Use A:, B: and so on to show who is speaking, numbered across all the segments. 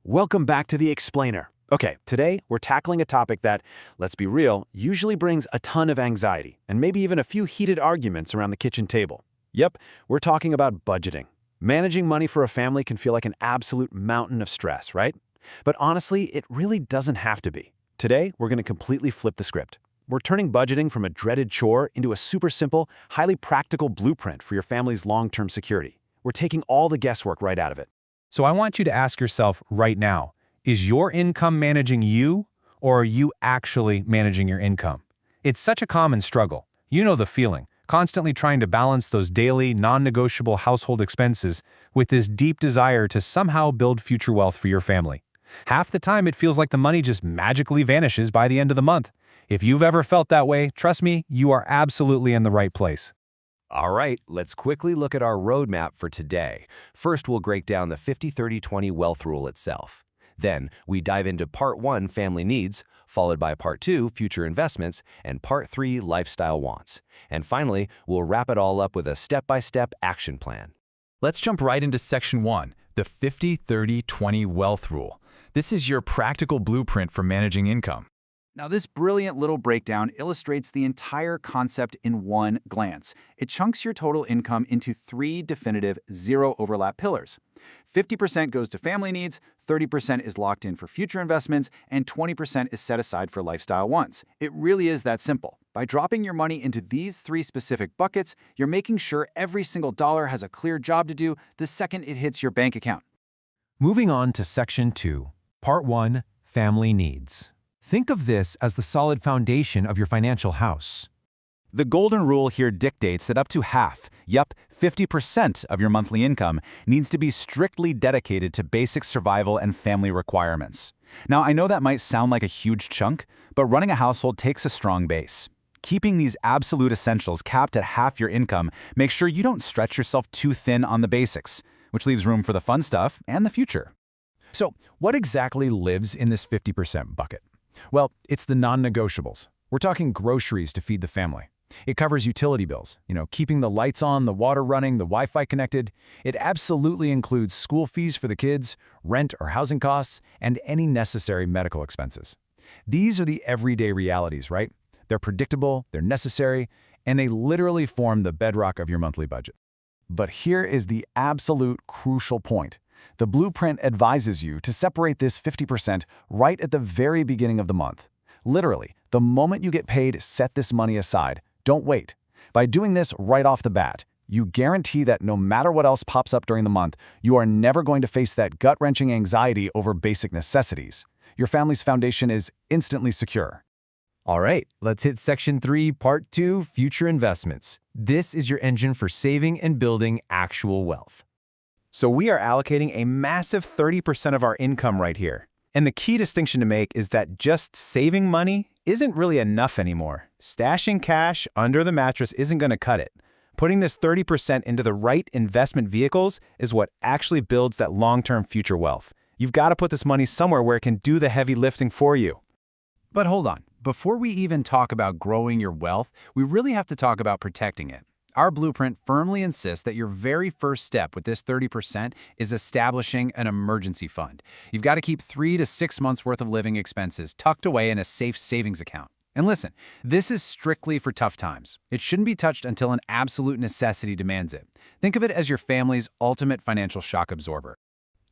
A: Welcome back to The Explainer. Okay, today we're tackling a topic that, let's be real, usually brings a ton of anxiety and maybe even a few heated arguments around the kitchen table. Yep, we're talking about budgeting. Managing money for a family can feel like an absolute mountain of stress, right? But honestly, it really doesn't have to be. Today, we're going to completely flip the script. We're turning budgeting from a dreaded chore into a super simple, highly practical blueprint for your family's long-term security. We're taking all the guesswork right out of it.
B: So I want you to ask yourself right now, is your income managing you, or are you actually managing your income? It's such a common struggle. You know the feeling, constantly trying to balance those daily, non-negotiable household expenses with this deep desire to somehow build future wealth for your family. Half the time it feels like the money just magically vanishes by the end of the month. If you've ever felt that way, trust me, you are absolutely in the right place.
C: All right, let's quickly look at our roadmap for today. First, we'll break down the 50-30-20 wealth rule itself. Then, we dive into Part 1, family needs, followed by Part 2, future investments, and Part 3, lifestyle wants. And finally, we'll wrap it all up with a step-by-step action plan.
D: Let's jump right into Section 1, the 50-30-20 wealth rule. This is your practical blueprint for managing income.
E: Now, this brilliant little breakdown illustrates the entire concept in one glance. It chunks your total income into three definitive zero-overlap pillars. 50% goes to family needs, 30% is locked in for future investments, and 20% is set aside for lifestyle wants. It really is that simple. By dropping your money into these three specific buckets, you're making sure every single dollar has a clear job to do the second it hits your bank account.
B: Moving on to Section 2, Part 1, family needs. Think of this as the solid foundation of your financial house.
F: The golden rule here dictates that up to half, 50% of your monthly income needs to be strictly dedicated to basic survival and family requirements. Now, I know that might sound like a huge chunk, but running a household takes a strong base. Keeping these absolute essentials capped at half your income makes sure you don't stretch yourself too thin on the basics, which leaves room for the fun stuff and the future.
B: So, what exactly lives in this 50% bucket? Well, it's the non-negotiables. We're talking groceries to feed the family. It covers utility bills, keeping the lights on, the water running, the Wi-Fi connected. It absolutely includes school fees for the kids, rent or housing costs, and any necessary medical expenses. These are the everyday realities, right? They're predictable, they're necessary, and they literally form the bedrock of your monthly budget. But here is the absolute crucial point. The blueprint advises you to separate this 50% right at the very beginning of the month. Literally, the moment you get paid, set this money aside. Don't wait. By doing this right off the bat, you guarantee that no matter what else pops up during the month, you are never going to face that gut-wrenching anxiety over basic necessities. Your family's foundation is instantly secure.
G: All right, let's hit Section 3, Part 2, future investments. This is your engine for saving and building actual wealth.
F: So we are allocating a massive 30% of our income right here. And the key distinction to make is that just saving money isn't really enough anymore. Stashing cash under the mattress isn't going to cut it. Putting this 30% into the right investment vehicles is what actually builds that long-term future wealth. You've got to put this money somewhere where it can do the heavy lifting for you.
E: But hold on. Before we even talk about growing your wealth, we really have to talk about protecting it. Our blueprint firmly insists that your very first step with this 30% is establishing an emergency fund. You've got to keep 3 to 6 months worth of living expenses tucked away in a safe savings account. And listen, this is strictly for tough times. It shouldn't be touched until an absolute necessity demands it. Think of it as your family's ultimate financial shock absorber.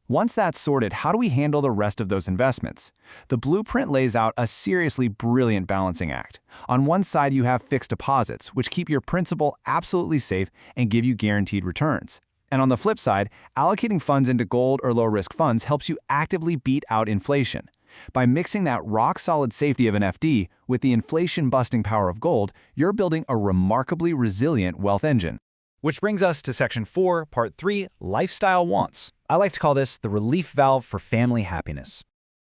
F: Once that's sorted, how do we handle the rest of those investments? The blueprint lays out a seriously brilliant balancing act. On one side, you have fixed deposits, which keep your principal absolutely safe and give you guaranteed returns. And on the flip side, allocating funds into gold or low-risk funds helps you actively beat out inflation. By mixing that rock-solid safety of an FD with the inflation-busting power of gold, you're building a remarkably resilient wealth engine.
B: Which brings us to Section 4, Part 3, lifestyle wants. I like to call this the relief valve for family happiness.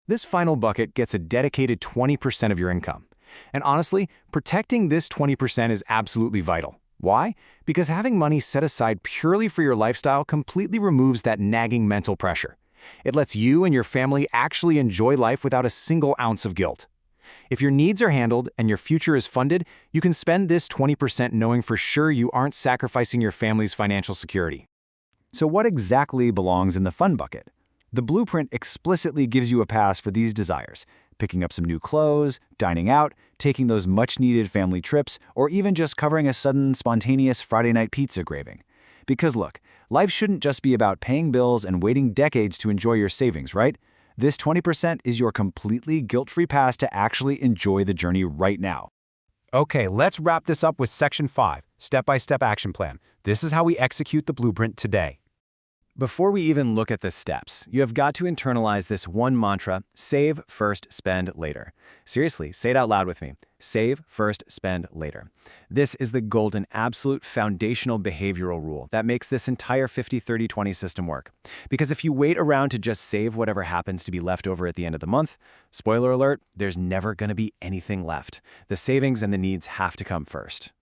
F: This final bucket gets a dedicated 20% of your income. And honestly, protecting this 20% is absolutely vital. Why? Because having money set aside purely for your lifestyle completely removes that nagging mental pressure. It lets you and your family actually enjoy life without a single ounce of guilt. If your needs are handled and your future is funded, you can spend this 20% knowing for sure you aren't sacrificing your family's financial security. So what exactly belongs in the fun bucket? The blueprint explicitly gives you a pass for these desires: picking up some new clothes, dining out, taking those much-needed family trips, or even just covering a sudden, spontaneous Friday night pizza craving. Because look, life shouldn't just be about paying bills and waiting decades to enjoy your savings, right? This 20% is your completely guilt-free pass to actually enjoy the journey right now.
B: Okay, let's wrap this up with Section 5, Step-by-Step Action Plan. This is how we execute the blueprint today.
F: Before we even look at the steps, you have got to internalize this one mantra: save first, spend later. Seriously, say it out loud with me. Save first, spend later. This is the golden, absolute foundational behavioral rule that makes this entire 50-30-20 system work. Because if you wait around to just save whatever happens to be left over at the end of the month, spoiler alert, there's never going to be anything left. The savings and the needs have to come first.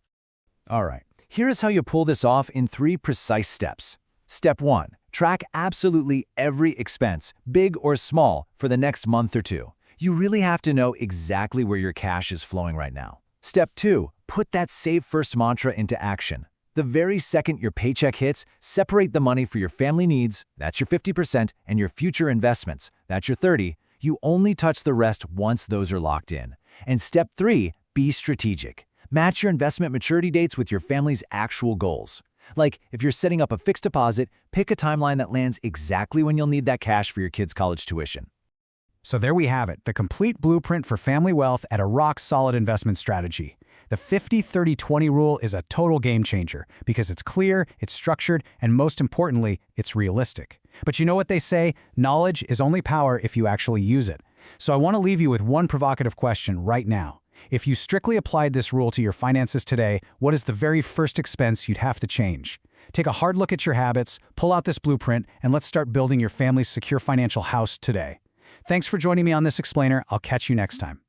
B: All right, here is how you pull this off in 3 precise steps. Step 1. Track absolutely every expense, big or small, for the next month or 2. You really have to know exactly where your cash is flowing right now. Step 2. Put that Save First mantra into action. The very second your paycheck hits, separate the money for your family needs, that's your 50%, and your future investments, that's your 30%. You only touch the rest once those are locked in. And Step 3. Be strategic. Match your investment maturity dates with your family's actual goals. Like, if you're setting up a fixed deposit, pick a timeline that lands exactly when you'll need that cash for your kids' college tuition.
H: So there we have it, the complete blueprint for family wealth at a rock-solid investment strategy. The 50-30-20 rule is a total game changer because it's clear, it's structured, and most importantly, it's realistic. But you know what they say? Knowledge is only power if you actually use it. So I want to leave you with one provocative question right now. If you strictly applied this rule to your finances today, what is the very first expense you'd have to change? Take a hard look at your habits, pull out this blueprint, and let's start building your family's secure financial house today. Thanks for joining me on this explainer. I'll catch you next time.